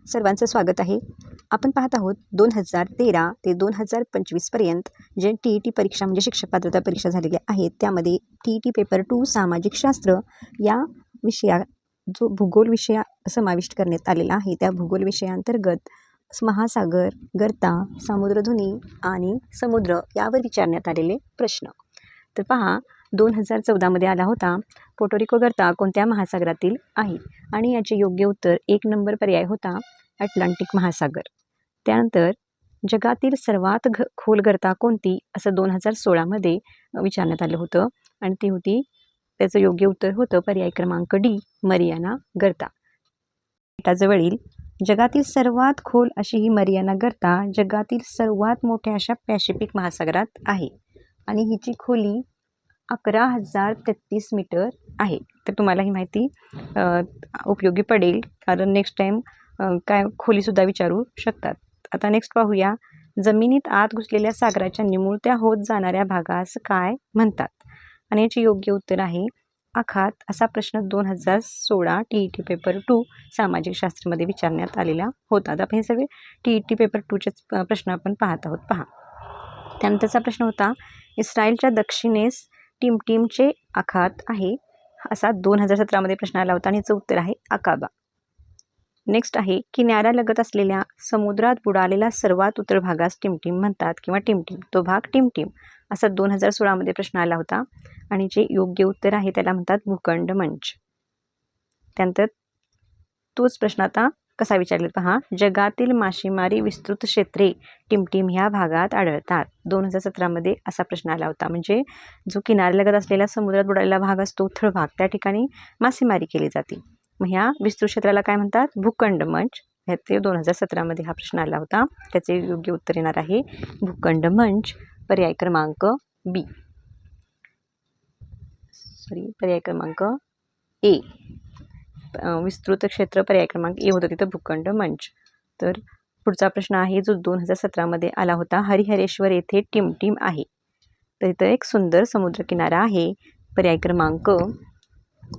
सर्वांचं स्वागत आहे. आपण पाहत आहोत 2013 ते 2025 पर्यंत जे TET परीक्षा म्हणजे शिक्षक पात्रता परीक्षा झालेल्या आहेत, त्यामध्ये TET पेपर 2 सामाजिक शास्त्र या विषया जो भूगोल विषय समाविष्ट करण्यात आलेला आहे, त्या भूगोल विषयाअंतर्गत महासागर, गर्ता, सामुद्रधुनी आणि समुद्र यावर विचारण्यात आलेले प्रश्न. तर पहा, 2014मध्ये आला होता. पोर्टोरिको गर्ता कोणत्या महासागरातील आहे? आणि याचे योग्य उत्तर 1 नंबर पर्याय होता अटलांटिक महासागर. त्यानंतर जगातील सर्वात खोल गर्ता कोणती असं 2016मध्ये विचारण्यात आलं होतं आणि ती होती, त्याचं योग्य उत्तर होतं पर्याय क्रमांक D, मरियाना गर्ता. बेटाजवळील जगातील सर्वात खोल अशी ही मरियाना गर्ता जगातील सर्वात मोठ्या अशा पॅसिफिक महासागरात आहे आणि हिची खोली 11,033 मीटर आहे. तर तुम्हाला ही माहिती उपयोगी पडेल, कारण नेक्स्ट टाईम काय खोलीसुद्धा विचारू शकतात. आता नेक्स्ट पाहूया, जमिनीत आत घुसलेल्या सागराच्या निमुळत्या होत जाणाऱ्या भागास काय म्हणतात? आणि याचे योग्य उत्तर आहे आखात. असा प्रश्न 2016 TET पेपर 2 सामाजिक शास्त्रामध्ये विचारण्यात आलेला होता. आता आपण हे सगळे TET पेपर 2चेच प्रश्न आपण पाहत आहोत. पहा, त्यानंतरचा प्रश्न होता, इस्रायलच्या दक्षिणेस टिमटिमचे आखात आहे असा 2017मध्ये प्रश्न आला होता आणि याचं उत्तर आहे अकाबा. नेक्स्ट आहे, किनाऱ्यालगत असलेल्या समुद्रात बुडालेला सर्वात उत्तर भागास टिमटिम म्हणतात किंवा टिमटिम, तो भाग टिमटिम असा 2016मध्ये प्रश्न आला होता आणि जे योग्य उत्तर आहे त्याला म्हणतात भूखंड मंच. त्यानंतर तोच प्रश्न आता कसा विचारला पहा, जगातील मासेमारी विस्तृत क्षेत्रे टिमटिम ह्या भागात आढळतात. 2017मध्ये असा प्रश्न आला होता. म्हणजे जो किनाऱ्यालगत असलेला समुद्रात बुडालेला भाग असतो, थळभाग, त्या ठिकाणी मासेमारी केली जाते. मग ह्या विस्तृत क्षेत्राला काय म्हणतात? भूखंड मंच. ते 2017मध्ये हा प्रश्न आला होता. त्याचे योग्य उत्तर येणार आहे भूखंड मंच, पर्याय क्रमांक B. पर्याय क्रमांक A. विस्तृत क्षेत्र पर्याय क्रमांक A होतं, तिथं भूखंड मंच. तर पुढचा प्रश्न आहे जो 2017मध्ये आला होता, हरिहरेश्वर येथे टिमटिम आहे, तर इथं एक सुंदर समुद्रकिनारा आहे, पर्याय क्रमांक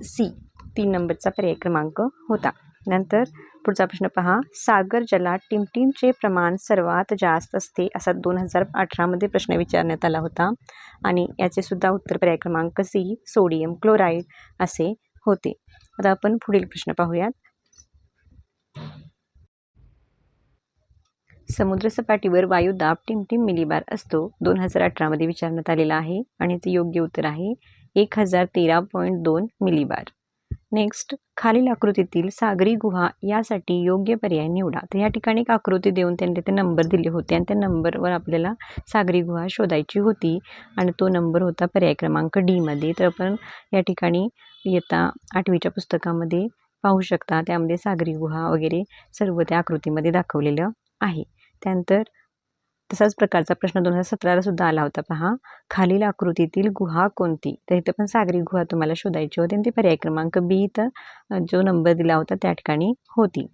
C. 3 नंबरचा पर्याय क्रमांक होता. नंतर पुढचा प्रश्न पहा, सागर जलात टिमटिमचे प्रमाण सर्वात जास्त असते असा 2018मध्ये प्रश्न विचारण्यात आला होता आणि याचे सुद्धा उत्तर पर्याय क्रमांक C, सोडियम क्लोराईड असे होते. आता आपण पुढील प्रश्न पाहूयात. समुद्रसपाटीवर वायुदाब टिमटिम मिलीबार असतो, 2018मध्ये विचारण्यात आलेला आहे आणि ते योग्य उत्तर आहे 1013.2 मिलीबार. नेक्स्ट, खालील आकृतीतील सागरी गुहा यासाठी योग्य पर्याय निवडा. तर या ठिकाणी एक आकृती देऊन त्यांनी ते नंबर दिले होते आणि त्या नंबरवर आपल्याला सागरी गुहा शोधायची होती आणि तो नंबर होता पर्याय क्रमांक D मध्ये. तर आपण या ठिकाणी इयत्ता 8वीच्या पुस्तकामध्ये पाहू शकता, त्यामध्ये सागरी गुहा वगैरे सर्व त्या आकृतीमध्ये दाखवलेलं आहे. त्यानंतर तसाच प्रकारचा प्रश्न 2017ला सुद्धा आला होता. पहा, खालील आकृतीतील गुहा कोणती? तर इथं पण सागरी गुहा तुम्हाला शोधायची होती आणि ती पर्याय क्रमांक B तर जो नंबर दिला होता त्या ठिकाणी होती.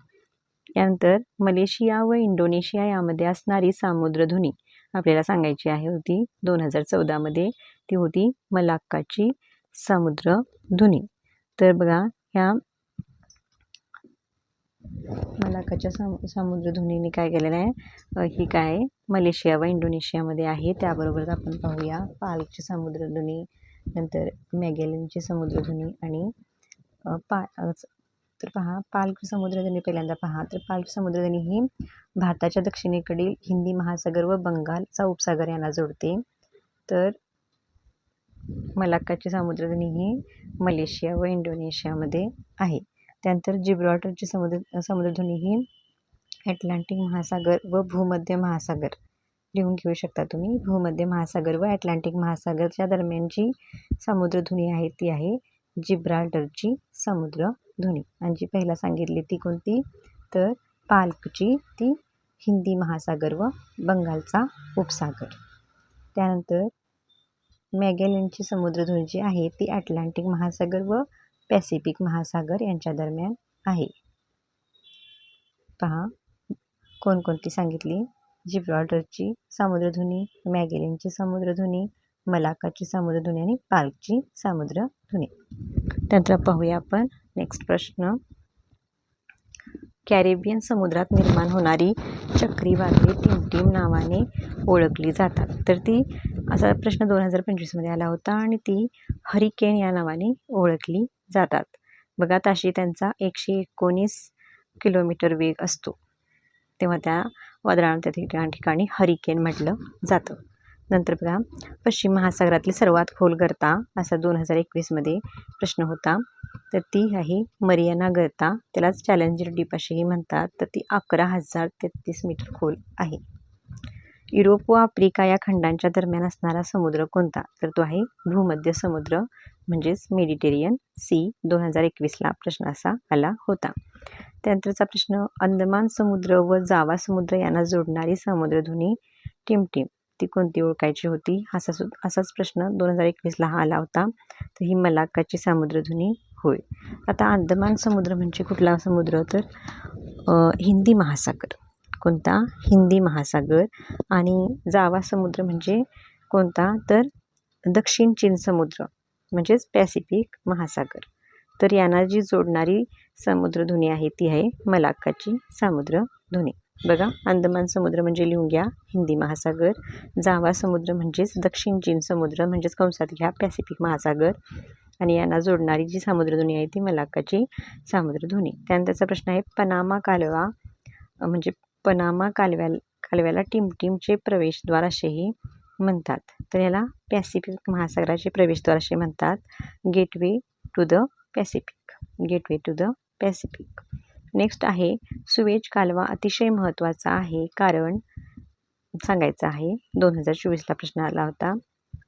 यानंतर मलेशिया व इंडोनेशिया यामध्ये असणारी सामुद्रधुनी आपल्याला सांगायची आहे होती 2014मध्ये, ती होती मलाक्काची समुद्रधुनी. तर बघा, ह्या मलाक्काच्या समुद्रधुनीने काय केलेलं आहे, ही काय मलेशिया व इंडोनेशियामध्ये आहे. त्याबरोबरच आपण पाहूया पाल्कची समुद्रधुनी, नंतर मॅगेलनची समुद्रधुनी आणि तर पहा, पाल्क समुद्रधुनी पहिल्यांदा पहा. तर पाल्क समुद्रधुनी ही भारताच्या दक्षिणेकडील हिंदी महासागर व बंगालचा उपसागर यांना जोडते. तर मलाक्काची समुद्रधुनी ही मलेशिया व इंडोनेशियामध्ये आहे. त्यानंतर जिब्राल्टरची समुद्रधुनी ही अटलांटिक महासागर व भूमध्य महासागर, लिहून घेऊ शकता तुम्ही, भूमध्य महासागर व अटलांटिक महासागरच्या दरम्यानची समुद्रधुनी आहे ती आहे जिब्राल्टरची समुद्रधुनी. आणि जी पहिला सांगितली ती कोणती, तर पाल्कची, ती हिंदी महासागर व बंगालचा उपसागर. त्यानंतर मॅगेलनची समुद्रधुनी जी आहे ती अटलांटिक महासागर व पॅसिफिक महासागर यांच्या दरम्यान आहे. पहा, कोणकोणती सांगितली, जिब्राल्टरची समुद्रधुनी, मॅगेलनची समुद्रधुनी, मलाक्काची समुद्रधुनी आणि पाल्कची समुद्रधुनी. त्यानंतर पाहूया आपण नेक्स्ट प्रश्न, कॅरेबियन समुद्रात निर्माण होणारी चक्रीवादळे टिमटिम नावाने ओळखली जातात. तर ती असा प्रश्न 2025मध्ये आला होता आणि ती हरिकेन या नावाने ओळखली जातात. बघा ताशी त्यांचा 119 किलोमीटर वेग असतो, तेव्हा त्या वादळांना त्या ठिकाणी हरिकेन म्हटलं जातं. नंतर बघा पश्चिम महासागरातील सर्वात खोल गर्ता असा 2021मध्ये प्रश्न होता. तर ती आहे मरियाना गर्ता, त्यालाच चॅलेंजर डीप असेही म्हणतात. तर ती 11,033 मीटर खोल आहे. युरोप व आफ्रिका या खंडांच्या दरम्यान असणारा समुद्र कोणता? तर तो आहे भूमध्य समुद्र म्हणजेच मेडिटेरियन सी. 2021ला प्रश्न असा आला होता. त्यानंतरचा प्रश्न अंदमान समुद्र व जावा समुद्र यांना जोडणारी समुद्रधुनी टिमटिम ती कोणती ओळखायची होती? असाच प्रश्न 2021ला हा आला होता. तर ही मलाक्काची समुद्रधुनी होय. आता अंदमान समुद्र म्हणजे कुठला समुद्र? तर हिंदी महासागर. कोणता? हिंदी महासागर. आणि जावा समुद्र म्हणजे कोणता? तर दक्षिण चीन समुद्र म्हणजेच पॅसिफिक महासागर. तर यांना जी जोडणारी समुद्रधुनी आहे ती आहे मलाक्काची समुद्रधुनी. बघा अंदमान समुद्र म्हणजे लिहून घ्या हिंदी महासागर, जावा समुद्र म्हणजेच दक्षिण चीन समुद्र म्हणजेच कंसात घ्या पॅसिफिक महासागर, आणि यांना जोडणारी जी समुद्रधुनी आहे ती मलाक्काची समुद्रधुनी. त्यानंतरचा प्रश्न आहे पनामा कालवा म्हणजे पनामा कालव्याला टिमटिमचे प्रवेशद्वार असेही म्हणतात. तर याला पॅसिफिक महासागराचे प्रवेशद्वार असे म्हणतात. Gateway to the Pacific. Gateway to the Pacific. Next आहे सुएज कालवा अतिशय महत्त्वाचा आहे कारण सांगायचं आहे. 2024ला प्रश्न आला होता.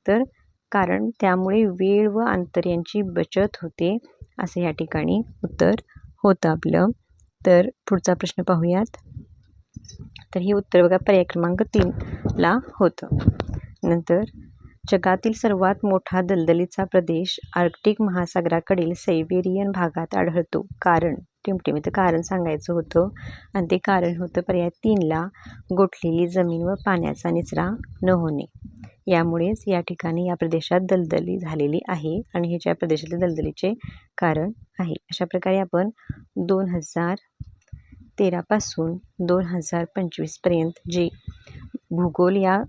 तर कारण त्यामुळे वेळ व अंतर यांची बचत होते असं या ठिकाणी उत्तर होतं आपलं. तर पुढचा प्रश्न पाहूयात. तर हे उत्तर बघा पर्याय क्रमांक 3ला होतं. नंतर जगातील सर्वात मोठा दलदलीचा प्रदेश आर्क्टिक महासागराकडील सायबेरियन भागात आढळतो. कारण टिमटिम इथं कारण सांगायचं होतं आणि ते कारण होतं पर्याय 3ला गोठलेली जमीन व पाण्याचा निचरा न होणे. यामुळेच या ठिकाणी या प्रदेशात दलदली झालेली आहे आणि हे ज्या प्रदेशातील दलदलीचे कारण आहे. अशा प्रकारे आपण 2013 पासून 2025 पर्यंत जे भूगोल या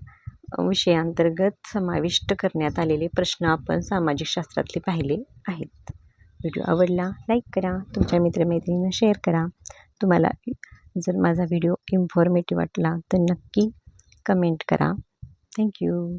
विषयांतर्गत समाविष्ट करण्यात आलेले प्रश्न आपण सामाजिक शास्त्रातले पाहिले आहेत. व्हिडिओ आवडला लाईक करा, तुमच्या मित्रमैत्रिणींना शेअर करा. तुम्हाला जर माझा व्हिडिओ इन्फॉर्मेटिव्ह वाटला तर नक्की कमेंट करा. थँक्यू.